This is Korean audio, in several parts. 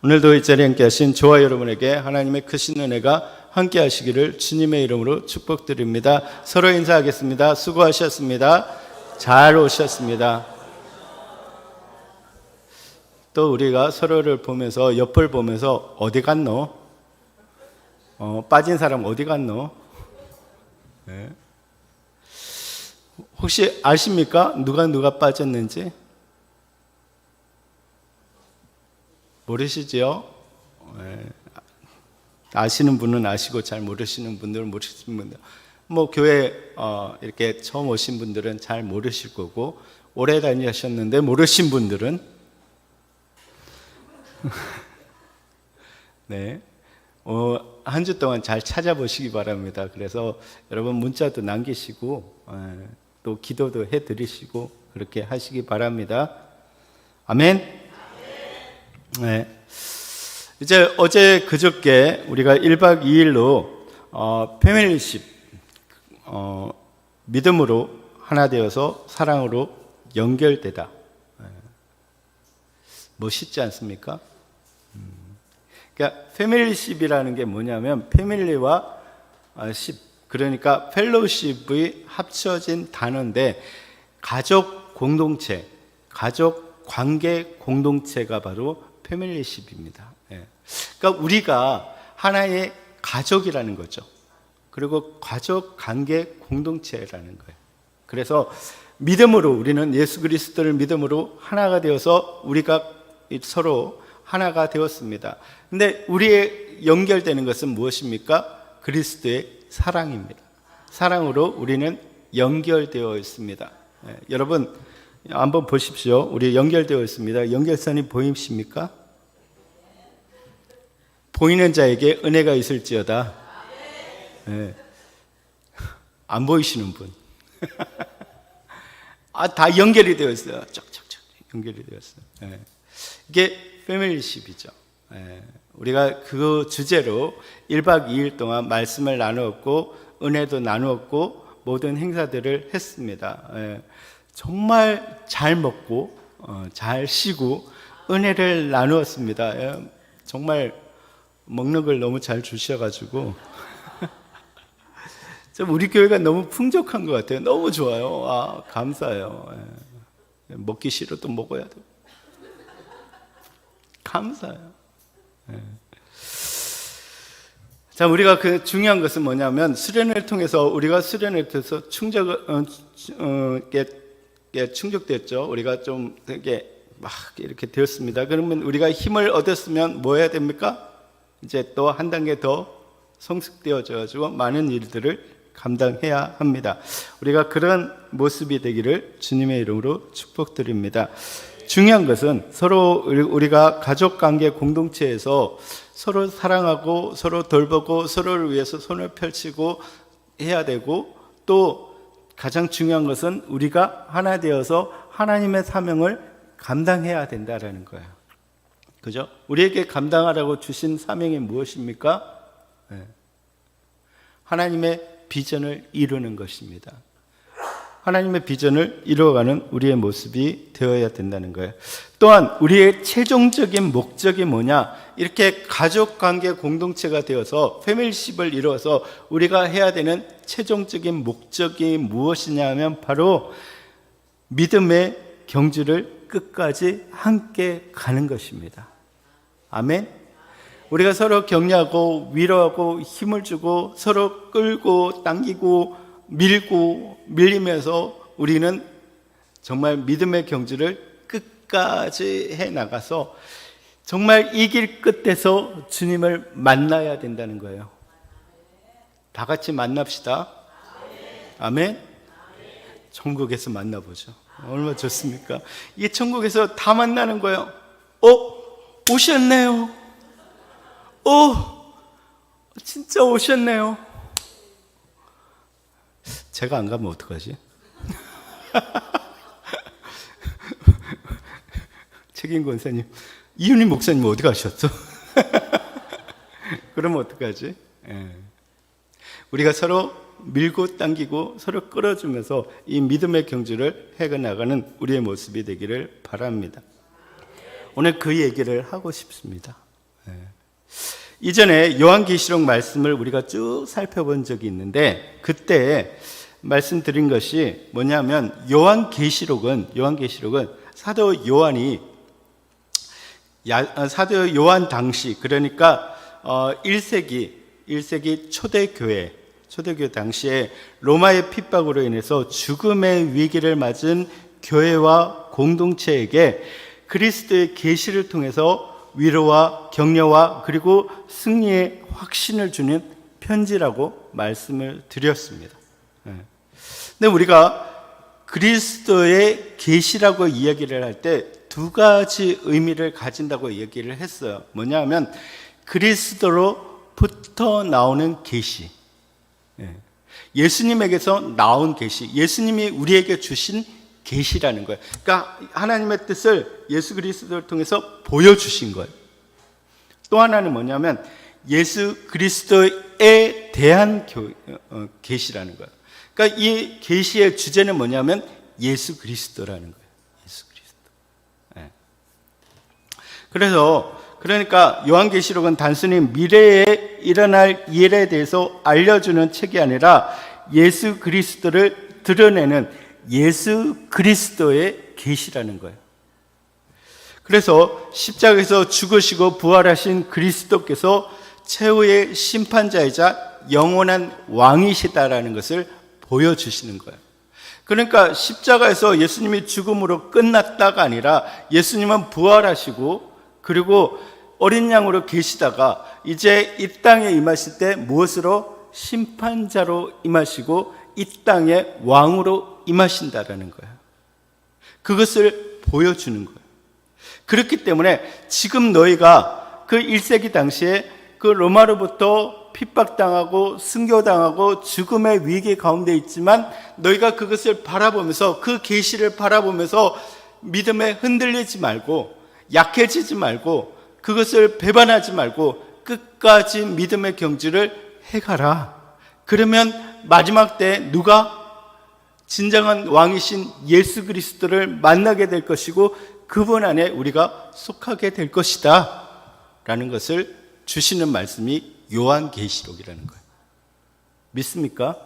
오늘도 이 자리에 함께 하신 저와 여러분에게 하나님의 크신 은혜가 함께 하시기를 주님의 이름으로 축복드립니다. 서로 인사하겠습니다. 수고하셨습니다. 잘 오셨습니다. 또 우리가 서로를 보면서, 옆을 보면서 어디 갔노? 빠진 사람 어디 갔노? 네. 혹시 아십니까? 누가 빠졌는지? 모르시죠? 네. 아시는 분은 아시고 잘 모르시는 분들은 모르시는 분들. 교회 이렇게 처음 오신 분들은 잘 모르실 거고, 오래 다니셨는데 모르신 분들은 네. 한 주 동안 잘 찾아보시기 바랍니다. 그래서 여러분 문자도 남기시고 또 기도도 해드리시고 그렇게 하시기 바랍니다. 아멘. 네. 이제 어제 그저께 우리가 1박 2일로 패밀리십, 믿음으로 하나 되어서 사랑으로 연결되다. 멋있지 않습니까? 그러니까 패밀리십이라는 게 뭐냐면 패밀리와 십, 그러니까 펠로우십의 합쳐진 단어인데, 가족 공동체, 가족 관계 공동체가 바로 패밀리십입니다. 그러니까 우리가 하나의 가족이라는 거죠. 그리고 가족 관계 공동체라는 거예요. 그래서 믿음으로, 우리는 예수 그리스도를 믿음으로 하나가 되어서 우리가 서로 하나가 되었습니다. 근데 우리의 연결되는 것은 무엇입니까? 그리스도의 사랑입니다. 사랑으로 우리는 연결되어 있습니다. 여러분 한번 보십시오. 우리 연결되어 있습니다. 연결선이 보이십니까? 보이는 자에게 은혜가 있을지어다. 네. 안 보이시는 분. 다 연결이 되어 있어요. 쫙쫙쫙 연결이 되었어요. 네. 이게 패밀리십이죠. 우리가 그 주제로 1박 2일 동안 말씀을 나누었고 은혜도 나누었고 모든 행사들을 했습니다. 정말 잘 먹고 잘 쉬고 은혜를 나누었습니다. 정말 먹는 걸 너무 잘 주셔가지고 우리 교회가 너무 풍족한 것 같아요. 너무 좋아요. 감사해요. 먹기 싫어도 먹어야 돼요. 감사해요. 자, 우리가 그 중요한 것은 뭐냐면, 수련회를 통해서 우리가 수련회를 통해서 충족됐죠. 우리가 좀 이렇게 되었습니다. 그러면 우리가 힘을 얻었으면 뭐 해야 됩니까? 이제 또 한 단계 더 성숙되어져가지고 많은 일들을 감당해야 합니다. 우리가 그런 모습이 되기를 주님의 이름으로 축복드립니다. 중요한 것은 서로 우리가 가족관계 공동체에서 서로 사랑하고 서로 돌보고 서로를 위해서 손을 펼치고 해야 되고, 또 가장 중요한 것은 우리가 하나 되어서 하나님의 사명을 감당해야 된다는 거예요. 그죠? 우리에게 감당하라고 주신 사명이 무엇입니까? 하나님의 비전을 이루는 것입니다. 하나님의 비전을 이루어가는 우리의 모습이 되어야 된다는 거예요. 또한 우리의 최종적인 목적이 뭐냐? 이렇게 가족관계 공동체가 되어서 패밀리십을 이루어서 우리가 해야 되는 최종적인 목적이 무엇이냐면 바로 믿음의 경주를 끝까지 함께 가는 것입니다. 아멘. 우리가 서로 격려하고 위로하고 힘을 주고 서로 끌고 당기고 밀고 밀리면서 우리는 정말 믿음의 경주를 끝까지 해나가서 정말 이 길 끝에서 주님을 만나야 된다는 거예요. 다 같이 만납시다. 아멘. 천국에서 만나보죠. 얼마나 좋습니까? 이게 천국에서 다 만나는 거예요. 오셨네요. 진짜 오셨네요. 제가 안 가면 어떡하지? 책임 권사님, 이윤희 목사님 어디 가셨어? 그러면 어떡하지? 우리가 서로 밀고 당기고 서로 끌어주면서 이 믿음의 경주를 해나가는 우리의 모습이 되기를 바랍니다. 오늘 그 얘기를 하고 싶습니다. 이전에 요한계시록 말씀을 우리가 쭉 살펴본 적이 있는데 그때 말씀드린 것이 뭐냐면 요한계시록은 사도 요한 당시, 그러니까 1세기 초대교회 당시에 로마의 핍박으로 인해서 죽음의 위기를 맞은 교회와 공동체에게 그리스도의 계시를 통해서 위로와 격려와 그리고 승리의 확신을 주는 편지라고 말씀을 드렸습니다. 근데 우리가 그리스도의 계시라고 이야기를 할 때 두 가지 의미를 가진다고 얘기를 했어요. 뭐냐면 그리스도로부터 나오는 계시, 예수님에게서 나온 계시, 예수님이 우리에게 주신 계시라는 거예요. 그러니까 하나님의 뜻을 예수 그리스도를 통해서 보여주신 거예요. 또 하나는 뭐냐면 예수 그리스도에 대한 계시라는 거예요. 그러니까 이 계시의 주제는 뭐냐면 예수 그리스도라는 거예요. 예수 그리스도. 그러니까 요한계시록은 단순히 미래에 일어날 일에 대해서 알려주는 책이 아니라 예수 그리스도를 드러내는 예수 그리스도의 계시라는 거예요. 그래서 십자가에서 죽으시고 부활하신 그리스도께서 최후의 심판자이자 영원한 왕이시다라는 것을 보여주시는 거예요. 그러니까 십자가에서 예수님이 죽음으로 끝났다가 아니라 예수님은 부활하시고 그리고 어린 양으로 계시다가 이제 이 땅에 임하실 때 무엇으로? 심판자로 임하시고 이 땅에 왕으로 임하신다라는 거예요. 그것을 보여주는 거예요. 그렇기 때문에 지금 너희가 그 1세기 당시에 그 로마로부터 핍박당하고 순교당하고 죽음의 위기 가운데 있지만 너희가 그것을 바라보면서 그 계시를 바라보면서 믿음에 흔들리지 말고 약해지지 말고 그것을 배반하지 말고 끝까지 믿음의 경주를 해가라. 그러면 마지막 때 누가? 진정한 왕이신 예수 그리스도를 만나게 될 것이고 그분 안에 우리가 속하게 될 것이다 라는 것을 주시는 말씀이 요한계시록이라는 거예요. 믿습니까?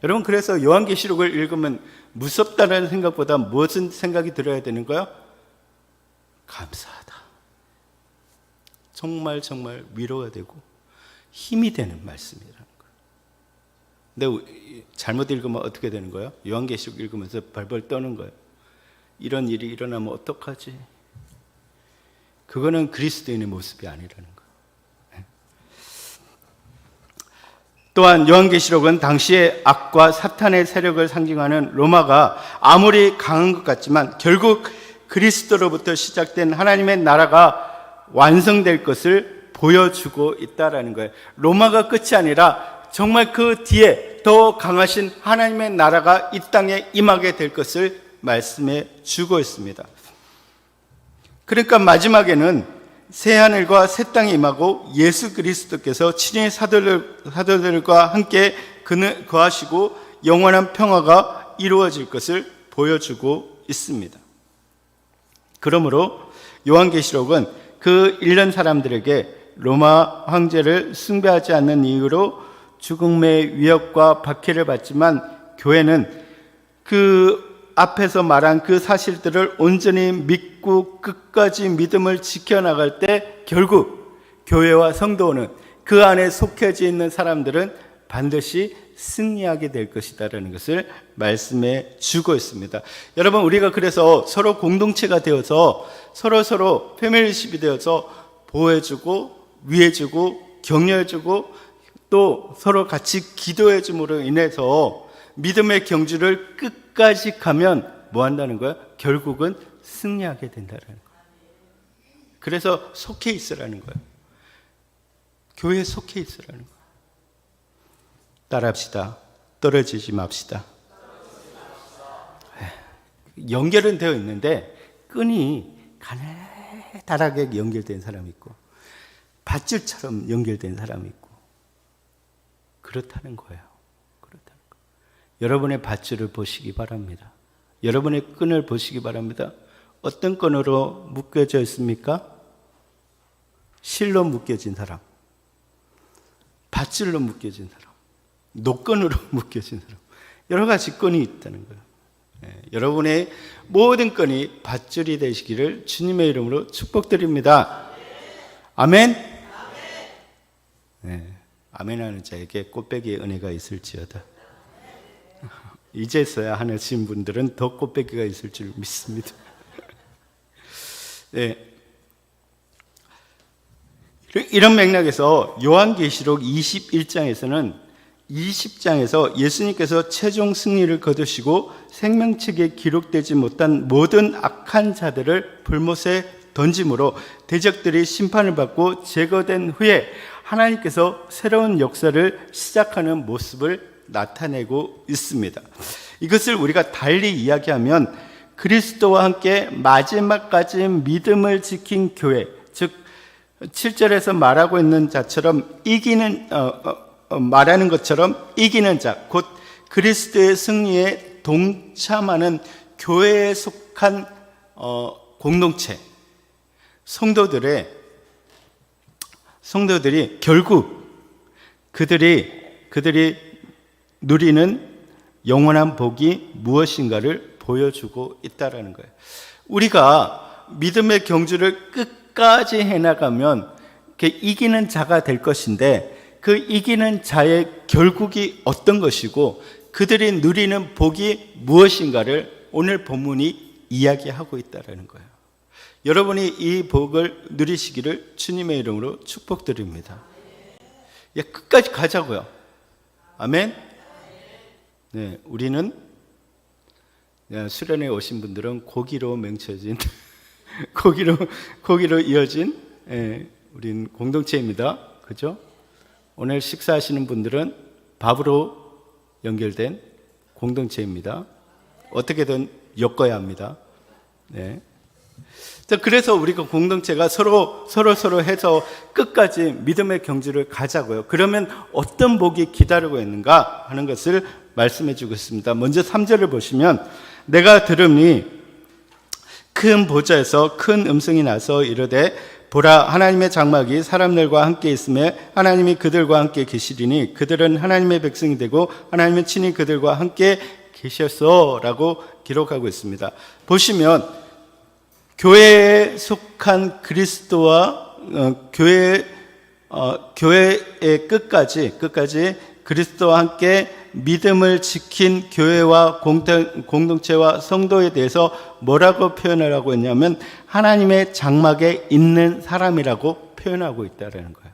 여러분, 그래서 요한계시록을 읽으면 무섭다는 생각보다 무슨 생각이 들어야 되는 거예요? 감사하다. 정말 위로가 되고 힘이 되는 말씀이라는 거예요. 근데 잘못 읽으면 어떻게 되는 거예요? 요한계시록 읽으면서 벌벌 떠는 거예요. 이런 일이 일어나면 어떡하지? 그거는 그리스도인의 모습이 아니라는 거예요. 또한 요한계시록은 당시의 악과 사탄의 세력을 상징하는 로마가 아무리 강한 것 같지만 결국 그리스도로부터 시작된 하나님의 나라가 완성될 것을 보여주고 있다라는 거예요. 로마가 끝이 아니라 정말 그 뒤에 더 강하신 하나님의 나라가 이 땅에 임하게 될 것을 말씀해 주고 있습니다. 그러니까 마지막에는 새하늘과 새 땅이 임하고 예수 그리스도께서 친히 사도들과 함께 거하시고 영원한 평화가 이루어질 것을 보여주고 있습니다. 그러므로 요한계시록은 그 1년 사람들에게 로마 황제를 숭배하지 않는 이유로 죽음의 위협과 박해를 받지만 교회는 그 앞에서 말한 그 사실들을 온전히 믿고 끝까지 믿음을 지켜나갈 때 결국 교회와 성도는 그 안에 속해져 있는 사람들은 반드시 승리하게 될 것이다라는 것을 말씀해 주고 있습니다. 여러분, 우리가 그래서 서로 공동체가 되어서 서로 패밀리십이 되어서 보호해주고 위해주고 격려해주고 또 서로 같이 기도해줌으로 인해서 믿음의 경주를 끝까지 가면 뭐 한다는 거야? 결국은 승리하게 된다는 거야. 그래서 속해 있으라는 거야. 교회에 속해 있으라는 거야. 따라합시다. 떨어지지 맙시다. 연결은 되어 있는데 끈이 가느다랗게 연결된 사람이 있고 밧줄처럼 연결된 사람이 있고 그렇다는 거예요. 여러분의 밧줄을 보시기 바랍니다. 여러분의 끈을 보시기 바랍니다. 어떤 끈으로 묶여져 있습니까? 실로 묶여진 사람, 밧줄로 묶여진 사람, 노건으로 묶여진 사람, 여러 가지 건이 있다는 거예요. 여러분의 모든 건이 밧줄이 되시기를 주님의 이름으로 축복드립니다. 아멘. 아멘하는 자에게 꽃배기의 은혜가 있을지어다. 이제서야 하신 분들은 더 꽃배기가 있을 줄 믿습니다. 이런 맥락에서 요한계시록 21장에서는 20장에서 예수님께서 최종 승리를 거두시고 생명책에 기록되지 못한 모든 악한 자들을 불못에 던짐으로 대적들이 심판을 받고 제거된 후에 하나님께서 새로운 역사를 시작하는 모습을 나타내고 있습니다. 이것을 우리가 달리 이야기하면 그리스도와 함께 마지막까지 믿음을 지킨 교회, 즉 7절에서 말하고 있는 자처럼 말하는 것처럼 이기는 자, 곧 그리스도의 승리에 동참하는 교회에 속한 공동체, 성도들이 결국 그들이 누리는 영원한 복이 무엇인가를 보여주고 있다라는 거예요. 우리가 믿음의 경주를 끝까지 해나가면 이기는 자가 될 것인데, 그 이기는 자의 결국이 어떤 것이고 그들이 누리는 복이 무엇인가를 오늘 본문이 이야기하고 있다는 거예요. 여러분이 이 복을 누리시기를 주님의 이름으로 축복드립니다. 끝까지 가자고요. 아멘. 우리는 수련회 오신 분들은 고기로 맹쳐진 고기로 이어진 우린 공동체입니다. 그죠? 오늘 식사하시는 분들은 밥으로 연결된 공동체입니다. 어떻게든 엮어야 합니다. 그래서 우리가 공동체가 서로 해서 끝까지 믿음의 경주를 가자고요. 그러면 어떤 복이 기다리고 있는가 하는 것을 말씀해 주고 있습니다. 먼저 3절을 보시면, 내가 들으니 큰 보좌에서 큰 음성이 나서 이르되 보라, 하나님의 장막이 사람들과 함께 있음에 하나님이 그들과 함께 계시리니 그들은 하나님의 백성이 되고 하나님은 친히 그들과 함께 계셨어라고 기록하고 있습니다. 보시면 교회에 속한 그리스도와 교회의 끝까지 그리스도와 함께 믿음을 지킨 교회와 공동체와 성도에 대해서 뭐라고 표현을 하고 있냐면 하나님의 장막에 있는 사람이라고 표현하고 있다는 거예요.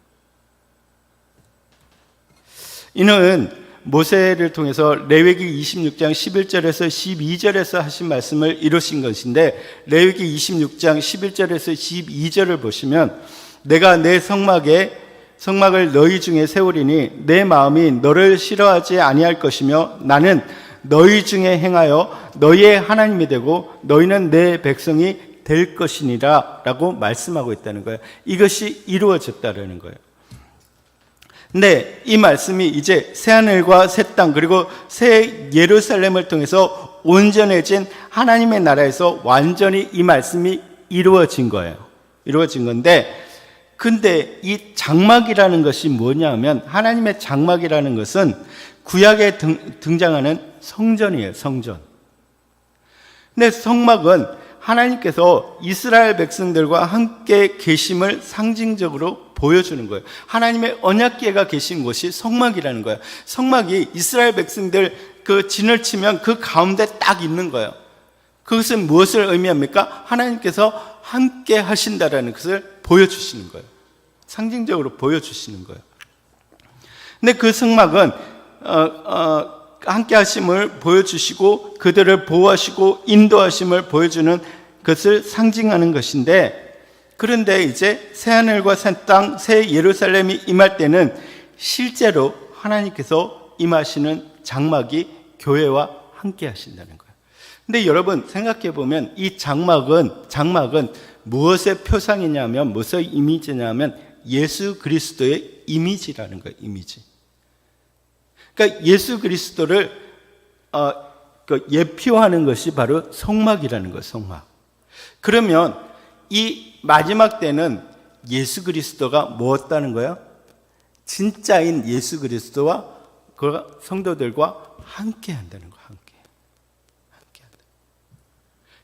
이는 모세를 통해서 레위기 26장 11절에서 12절에서 하신 말씀을 이루신 것인데, 레위기 26장 11절에서 12절을 보시면, 내가 내 성막을 너희 중에 세우리니 내 마음이 너를 싫어하지 아니할 것이며 나는 너희 중에 행하여 너희의 하나님이 되고 너희는 내 백성이 될 것이니라 라고 말씀하고 있다는 거예요. 이것이 이루어졌다는 거예요. 근데 이 말씀이 이제 새하늘과 새 땅 그리고 새 예루살렘을 통해서 온전해진 하나님의 나라에서 완전히 이 말씀이 이루어진 거예요. 이루어진 건데, 근데 이 장막이라는 것이 뭐냐면, 하나님의 장막이라는 것은 구약에 등장하는 성전이에요. 성전. 근데 성막은 하나님께서 이스라엘 백성들과 함께 계심을 상징적으로 보여주는 거예요. 하나님의 언약궤가 계신 곳이 성막이라는 거예요. 성막이 이스라엘 백성들 그 진을 치면 그 가운데 딱 있는 거예요. 그것은 무엇을 의미합니까? 하나님께서 함께 하신다라는 것을 보여주시는 거예요. 상징적으로 보여주시는 거예요. 근데 그 성막은 함께 하심을 보여주시고 그들을 보호하시고 인도하심을 보여주는 것을 상징하는 것인데, 그런데 이제 새하늘과 새 땅, 새 예루살렘이 임할 때는 실제로 하나님께서 임하시는 장막이 교회와 함께 하신다는 거예요. 근데 여러분 생각해 보면 이 장막은 무엇의 표상이냐면, 무엇의 이미지냐면 예수 그리스도의 이미지라는 거예요. 이미지. 그러니까 예수 그리스도를 예표하는 것이 바로 성막이라는 거예요. 성막. 그러면 이 마지막 때는 예수 그리스도가 무엇다는 거예요? 진짜인 예수 그리스도와 그 성도들과 함께 한다는 거예요. 함께 한다.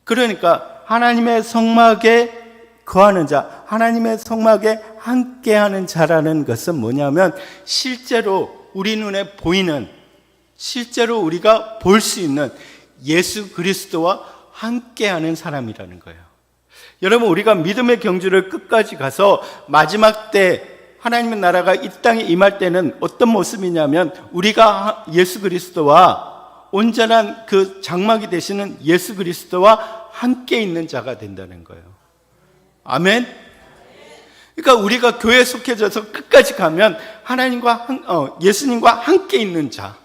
그러니까 하나님의 성막에 거하는 자, 하나님의 성막에 함께하는 자라는 것은 뭐냐면 실제로 우리 눈에 보이는, 실제로 우리가 볼 수 있는 예수 그리스도와 함께하는 사람이라는 거예요. 여러분, 우리가 믿음의 경주를 끝까지 가서 마지막 때 하나님의 나라가 이 땅에 임할 때는 어떤 모습이냐면 우리가 예수 그리스도와 온전한 그 장막이 되시는 예수 그리스도와 함께 있는 자가 된다는 거예요. 아멘. 그러니까 우리가 교회에 속해져서 끝까지 가면 예수님과 함께 있는 자,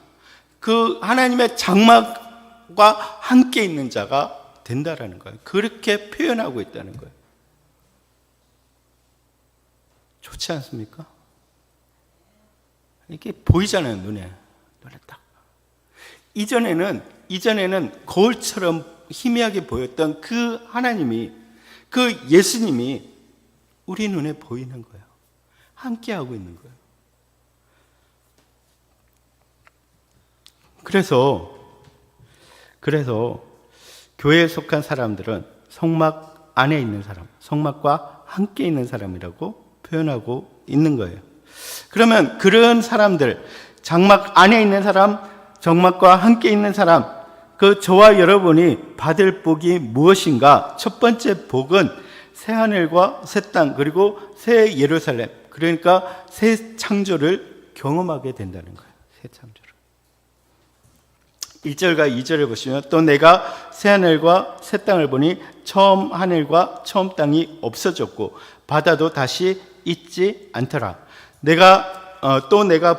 그 하나님의 장막과 함께 있는 자가 된다라는 거예요. 그렇게 표현하고 있다는 거예요. 좋지 않습니까? 이게 보이잖아요, 눈에 딱. 이전에는 거울처럼 희미하게 보였던 그 하나님이, 그 예수님이 우리 눈에 보이는 거예요. 함께하고 있는 거예요. 그래서 교회에 속한 사람들은 성막 안에 있는 사람, 성막과 함께 있는 사람이라고 표현하고 있는 거예요. 그러면 그런 사람들, 장막 안에 있는 사람, 정막과 함께 있는 사람, 그 저와 여러분이 받을 복이 무엇인가? 첫 번째 복은 새 하늘과 새 땅, 그리고 새 예루살렘, 그러니까 새 창조를 경험하게 된다는 거예요. 새 창조를. 1절과 2절을 보시면 또 내가 새 하늘과 새 땅을 보니 처음 하늘과 처음 땅이 없어졌고 바다도 다시 있지 않더라. 내가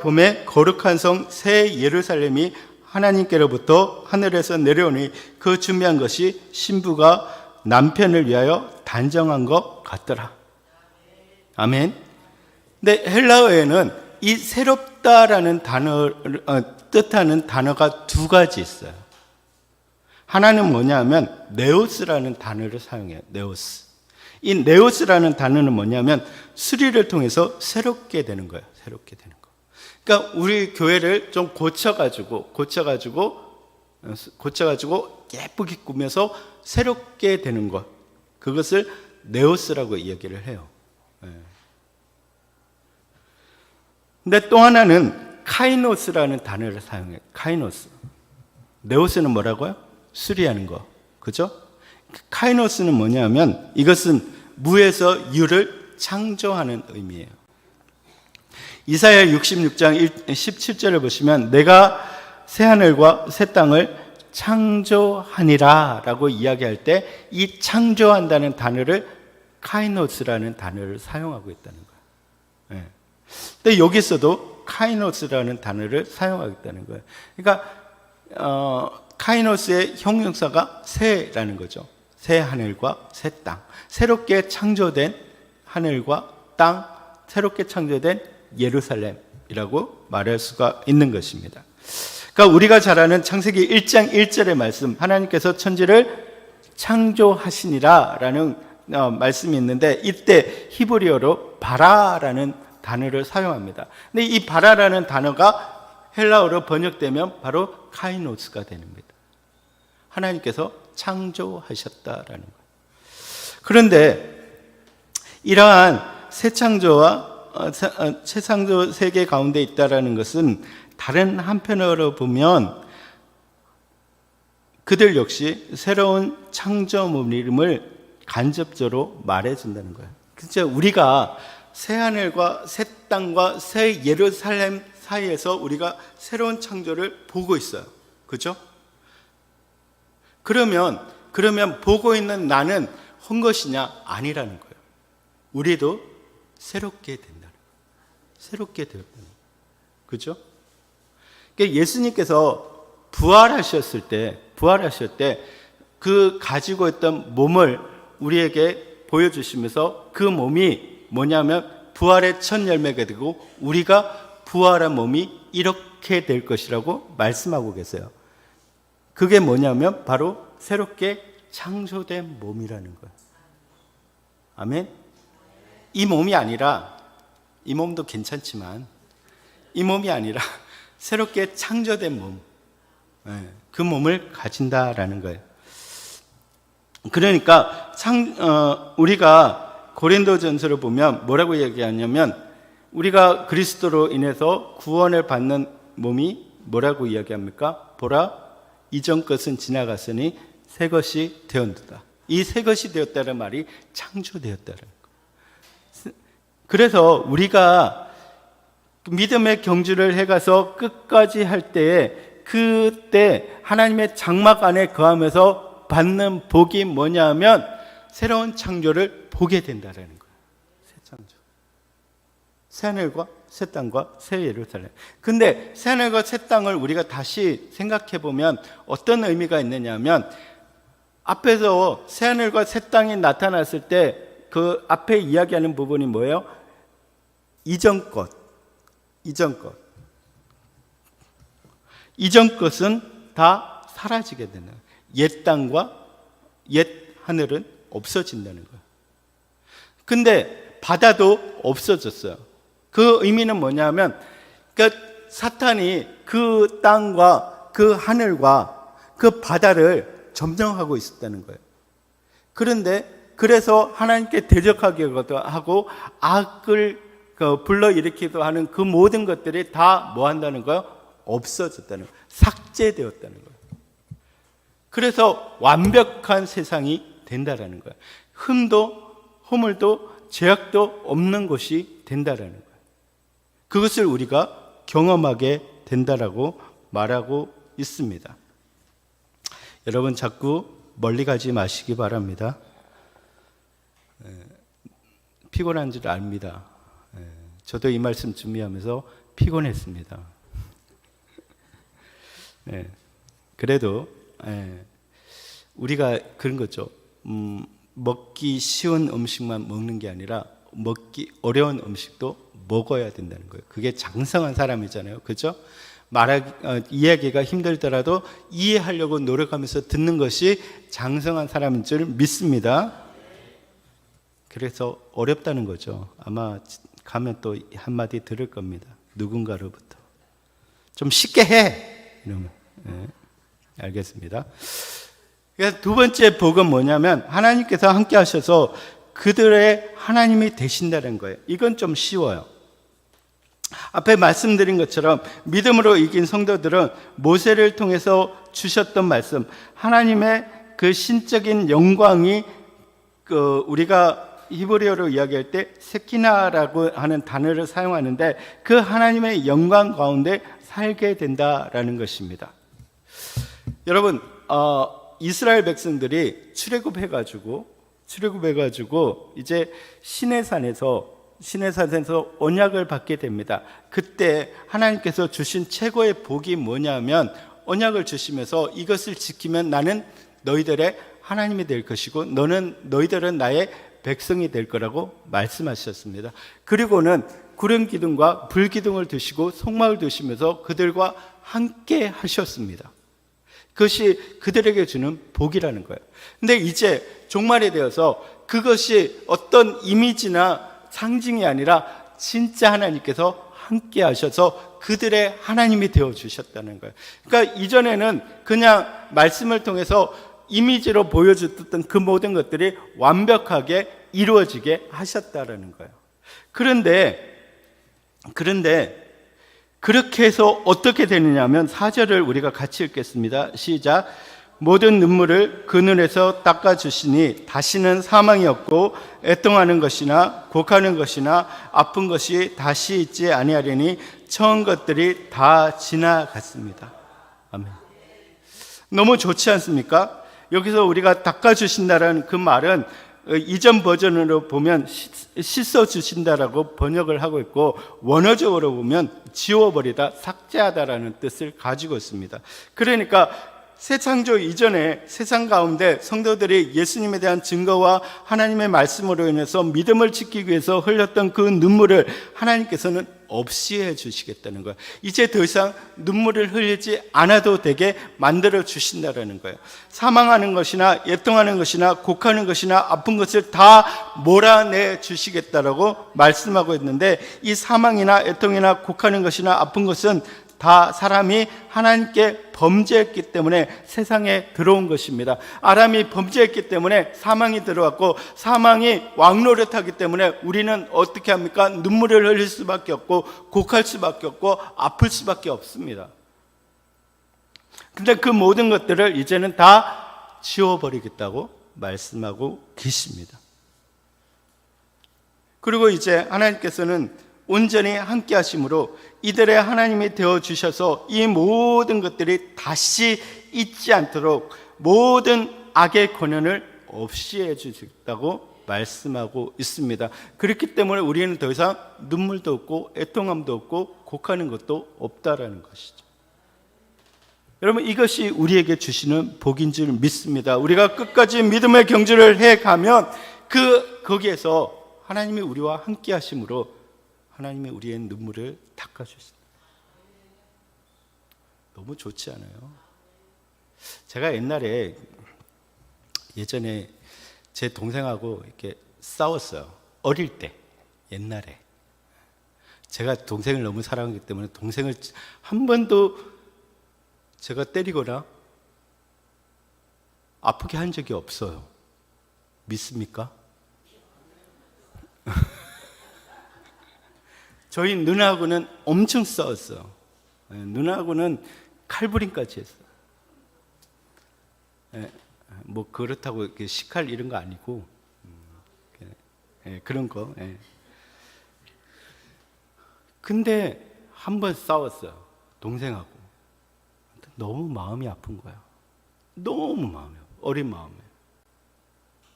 봄에 거룩한 성 새 예루살렘이 하나님께로부터 하늘에서 내려오니 그 준비한 것이 신부가 남편을 위하여 단정한 것 같더라. 아멘. 근데 헬라어에는 이 새롭다라는 단어를 뜻하는 단어가 두 가지 있어요. 하나는 뭐냐면 네오스라는 단어를 사용해요. 네오스. 이 네오스라는 단어는 뭐냐면 수리를 통해서 새롭게 되는 거예요. 새롭게 되는 거. 그러니까 우리 교회를 좀 고쳐가지고 예쁘게 꾸며서 새롭게 되는 것. 그것을 네오스라고 이야기를 해요. 근데 또 하나는 카이노스라는 단어를 사용해요. 카이노스. 네오스는 뭐라고요? 수리하는 거. 그죠? 카이노스는 뭐냐면 이것은 무에서 유를 창조하는 의미예요. 이사야 66장 17절을 보시면 내가 새하늘과 새 땅을 창조하니라 라고 이야기할 때 이 창조한다는 단어를 카이노스라는 단어를 사용하고 있다는 거예요. 네. 근데 여기서도 카이노스라는 단어를 사용하고 있다는 거예요. 그러니까 카이노스의 형용사가 새라는 거죠. 새 하늘과 새 땅. 새롭게 창조된 하늘과 땅, 새롭게 창조된 예루살렘이라고 말할 수가 있는 것입니다. 그러니까 우리가 잘 아는 창세기 1장 1절의 말씀, 하나님께서 천지를 창조하시니라 라는 말씀이 있는데 이때 히브리어로 바라라는 단어를 사용합니다. 근데 이 바라라는 단어가 헬라어로 번역되면 바로 카이노스가 됩니다. 하나님께서 창조하셨다라는 거예요. 그런데 이러한 새 창조와 새 창조 세계 가운데 있다라는 것은 다른 한편으로 보면 그들 역시 새로운 창조물임을 간접적으로 말해준다는 거예요. 그렇죠? 우리가 새 하늘과 새 땅과 새 예루살렘 사이에서 우리가 새로운 창조를 보고 있어요. 그렇죠? 그러면 보고 있는 나는 한 것이냐? 아니라는 거예요. 우리도 새롭게 된다는 거예요. 새롭게 되었다는 거예요. 그렇죠? 그러니까 예수님께서 부활하실 때 그 가지고 있던 몸을 우리에게 보여주시면서 그 몸이 뭐냐면 부활의 첫 열매가 되고 우리가 부활한 몸이 이렇게 될 것이라고 말씀하고 계세요. 그게 뭐냐면 바로 새롭게 창조된 몸이라는 거예요. 아멘. 이 몸이 아니라, 이 몸도 괜찮지만 이 몸이 아니라 새롭게 창조된 몸, 그 몸을 가진다라는 거예요. 그러니까 우리가 고린도전서를 보면 뭐라고 얘기하냐면, 우리가 그리스도로 인해서 구원을 받는 몸이 뭐라고 이야기합니까? 보라, 이전 것은 지나갔으니 새 것이 되었도다. 이 새 것이 되었다는 말이 창조되었다는 거예요. 그래서 우리가 믿음의 경주를 해가서 끝까지 할 때에, 그때 하나님의 장막 안에 거하면서 받는 복이 뭐냐 하면 새로운 창조를 보게 된다는 거예요. 새 창조, 새 하늘과 새 땅과 새 예루살렘. 근데 새 하늘과 새 땅을 우리가 다시 생각해 보면 어떤 의미가 있느냐 하면, 앞에서 새 하늘과 새 땅이 나타났을 때 그 앞에 이야기하는 부분이 뭐예요? 이전 것. 이전 것은 다 사라지게 되는, 옛 땅과 옛 하늘은 없어진다는 거예요. 근데 바다도 없어졌어요. 그 의미는 뭐냐면, 그러니까 사탄이 그 땅과 그 하늘과 그 바다를 점령하고 있었다는 거예요. 그래서 하나님께 대적하기도 하고 악을 불러일으키기도 하는 그 모든 것들이 다 뭐 한다는 거예요? 없어졌다는 거예요. 삭제되었다는 거예요. 그래서 완벽한 세상이 된다라는 거예요. 흠도 허물도 죄악도 없는 것이 된다라는 거예요. 그것을 우리가 경험하게 된다라고 말하고 있습니다. 여러분, 자꾸 멀리 가지 마시기 바랍니다. 피곤한 줄 압니다. 저도 이 말씀 준비하면서 피곤했습니다. 그래도 우리가 그런 거죠. 먹기 쉬운 음식만 먹는 게 아니라 먹기 어려운 음식도 먹어야 된다는 거예요. 그게 장성한 사람이잖아요. 그렇죠? 이야기가 힘들더라도 이해하려고 노력하면서 듣는 것이 장성한 사람인 줄 믿습니다. 그래서 어렵다는 거죠. 아마 가면 또 한마디 들을 겁니다. 누군가로부터. 좀 쉽게 해! 이러면. 알겠습니다. 그래서 두 번째 복은 뭐냐면, 하나님께서 함께 하셔서 그들의 하나님이 되신다는 거예요. 이건 좀 쉬워요. 앞에 말씀드린 것처럼 믿음으로 이긴 성도들은 모세를 통해서 주셨던 말씀, 하나님의 그 신적인 영광이 우리가 히브리어로 이야기할 때 세키나라고 하는 단어를 사용하는데, 그 하나님의 영광 가운데 살게 된다라는 것입니다. 여러분, 이스라엘 백성들이 출애굽해가지고 이제 시내산에서 언약을 받게 됩니다. 그때 하나님께서 주신 최고의 복이 뭐냐면, 언약을 주시면서 이것을 지키면 나는 너희들의 하나님이 될 것이고 너희들은 나의 백성이 될 거라고 말씀하셨습니다. 그리고는 구름 기둥과 불 기둥을 두시고 속막을 두시면서 그들과 함께 하셨습니다. 그것이 그들에게 주는 복이라는 거예요. 근데 이제 종말이 되어서 그것이 어떤 이미지나 상징이 아니라 진짜 하나님께서 함께 하셔서 그들의 하나님이 되어 주셨다는 거예요. 그러니까 이전에는 그냥 말씀을 통해서 이미지로 보여줬던 그 모든 것들이 완벽하게 이루어지게 하셨다는 거예요. 그런데 그렇게 해서 어떻게 되느냐 하면 4절을 우리가 같이 읽겠습니다. 시작. 모든 눈물을 그 눈에서 닦아주시니 다시는 사망이 없고 애통하는 것이나 곡하는 것이나 아픈 것이 다시 있지 아니하리니 처음 것들이 다 지나갔습니다. 아멘. 너무 좋지 않습니까? 여기서 우리가 닦아주신다라는 그 말은 이전 버전으로 보면 씻어주신다라고 번역을 하고 있고, 원어적으로 보면 지워버리다, 삭제하다라는 뜻을 가지고 있습니다. 그러니까 새 창조 이전에 세상 가운데 성도들이 예수님에 대한 증거와 하나님의 말씀으로 인해서 믿음을 지키기 위해서 흘렸던 그 눈물을 하나님께서는 없이 해주시겠다는 거예요. 이제 더 이상 눈물을 흘리지 않아도 되게 만들어 주신다는 거예요. 사망하는 것이나 애통하는 것이나 곡하는 것이나 아픈 것을 다 몰아내 주시겠다라고 말씀하고 있는데, 이 사망이나 애통이나 곡하는 것이나 아픈 것은 다 사람이 하나님께 범죄했기 때문에 세상에 들어온 것입니다. 아담이 범죄했기 때문에 사망이 들어왔고, 사망이 왕노릇하기 때문에 우리는 어떻게 합니까? 눈물을 흘릴 수밖에 없고, 곡할 수밖에 없고, 아플 수밖에 없습니다. 근데 그 모든 것들을 이제는 다 지워버리겠다고 말씀하고 계십니다. 그리고 이제 하나님께서는 온전히 함께 하심으로 이들의 하나님이 되어주셔서 이 모든 것들이 다시 잊지 않도록 모든 악의 권한을 없이 해주셨다고 말씀하고 있습니다. 그렇기 때문에 우리는 더 이상 눈물도 없고 애통함도 없고 곡하는 것도 없다라는 것이죠. 여러분, 이것이 우리에게 주시는 복인 줄 믿습니다. 우리가 끝까지 믿음의 경주를 해가면 거기에서 하나님이 우리와 함께 하심으로 하나님이 우리의 눈물을 닦아주신다. 너무 좋지 않아요? 제가 예전에 제 동생하고 이렇게 싸웠어요. 어릴 때, 옛날에. 제가 동생을 너무 사랑하기 때문에 동생을 한 번도 제가 때리거나 아프게 한 적이 없어요. 믿습니까? 저희 누나하고는 엄청 싸웠어요. 누나하고는 칼부림까지 했어요. 뭐 그렇다고 이렇게 시칼 이런 거 아니고 그런 거. 근데 한 번 싸웠어요. 동생하고. 너무 마음이 아픈 거야. 너무 마음이 아파. 어린 마음에.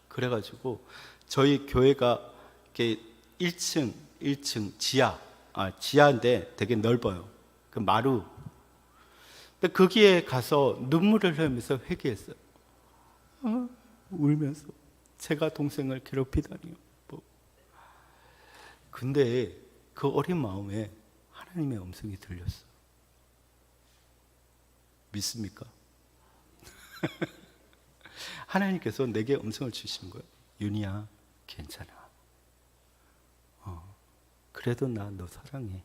그래가지고 저희 교회가 이렇게 1층 지하인데 되게 넓어요. 그 마루. 근데 거기에 가서 눈물을 흘리면서 회개했어요. 울면서 제가 동생을 괴롭히다니요. 근데 그 어린 마음에 하나님의 음성이 들렸어요. 믿습니까? 하나님께서 내게 음성을 주신 거예요. 윤희야, 괜찮아. 그래도 나 너 사랑해.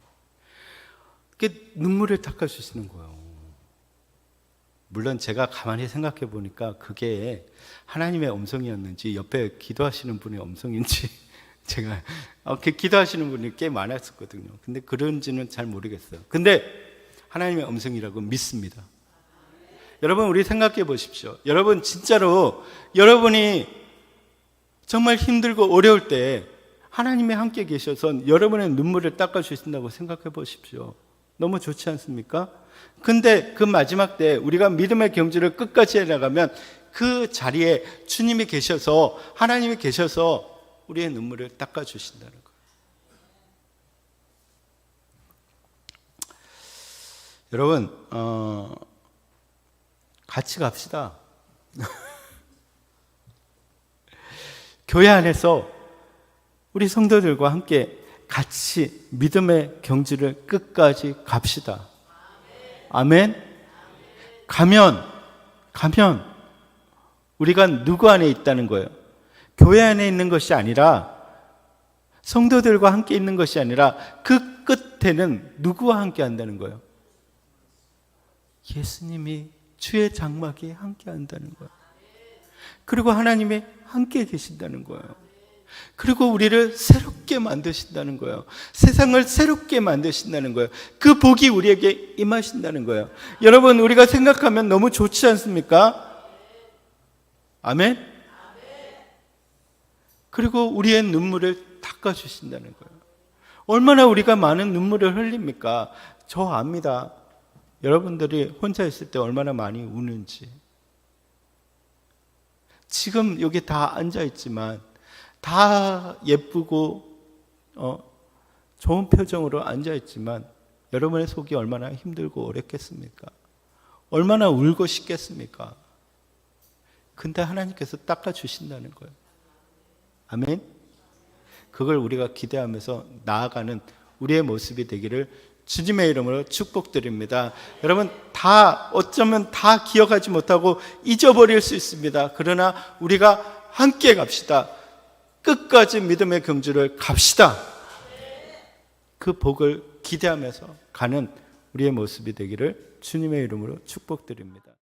그게 눈물을 닦아주시는 거예요. 물론 제가 가만히 생각해 보니까 그게 하나님의 음성이었는지 옆에 기도하시는 분의 음성인지 제가 기도하시는 분이 꽤 많았었거든요. 근데 그런지는 잘 모르겠어요. 근데 하나님의 음성이라고 믿습니다. 여러분, 우리 생각해 보십시오. 여러분, 진짜로 여러분이 정말 힘들고 어려울 때 하나님이 함께 계셔서 여러분의 눈물을 닦아주신다고 생각해 보십시오. 너무 좋지 않습니까? 근데 그 마지막 때 우리가 믿음의 경주를 끝까지 해나가면 그 자리에 주님이 계셔서, 하나님이 계셔서 우리의 눈물을 닦아주신다는 거예요. 여러분, 같이 갑시다. 교회 안에서 우리 성도들과 함께 같이 믿음의 경주를 끝까지 갑시다. 아멘. 가면 우리가 누구 안에 있다는 거예요? 교회 안에 있는 것이 아니라, 성도들과 함께 있는 것이 아니라 그 끝에는 누구와 함께 한다는 거예요? 예수님이, 주의 장막이 함께 한다는 거예요. 그리고 하나님이 함께 계신다는 거예요. 그리고 우리를 새롭게 만드신다는 거예요. 세상을 새롭게 만드신다는 거예요. 그 복이 우리에게 임하신다는 거예요. 여러분, 우리가 생각하면 너무 좋지 않습니까? 아멘? 그리고 우리의 눈물을 닦아주신다는 거예요. 얼마나 우리가 많은 눈물을 흘립니까? 저 압니다. 여러분들이 혼자 있을 때 얼마나 많이 우는지. 지금 여기 다 앉아있지만 다 예쁘고 좋은 표정으로 앉아있지만 여러분의 속이 얼마나 힘들고 어렵겠습니까? 얼마나 울고 싶겠습니까? 근데 하나님께서 닦아주신다는 거예요. 아멘? 그걸 우리가 기대하면서 나아가는 우리의 모습이 되기를 주님의 이름으로 축복드립니다. 여러분, 어쩌면 다 기억하지 못하고 잊어버릴 수 있습니다. 그러나 우리가 함께 갑시다. 끝까지 믿음의 경주를 갑시다. 그 복을 기대하면서 가는 우리의 모습이 되기를 주님의 이름으로 축복드립니다.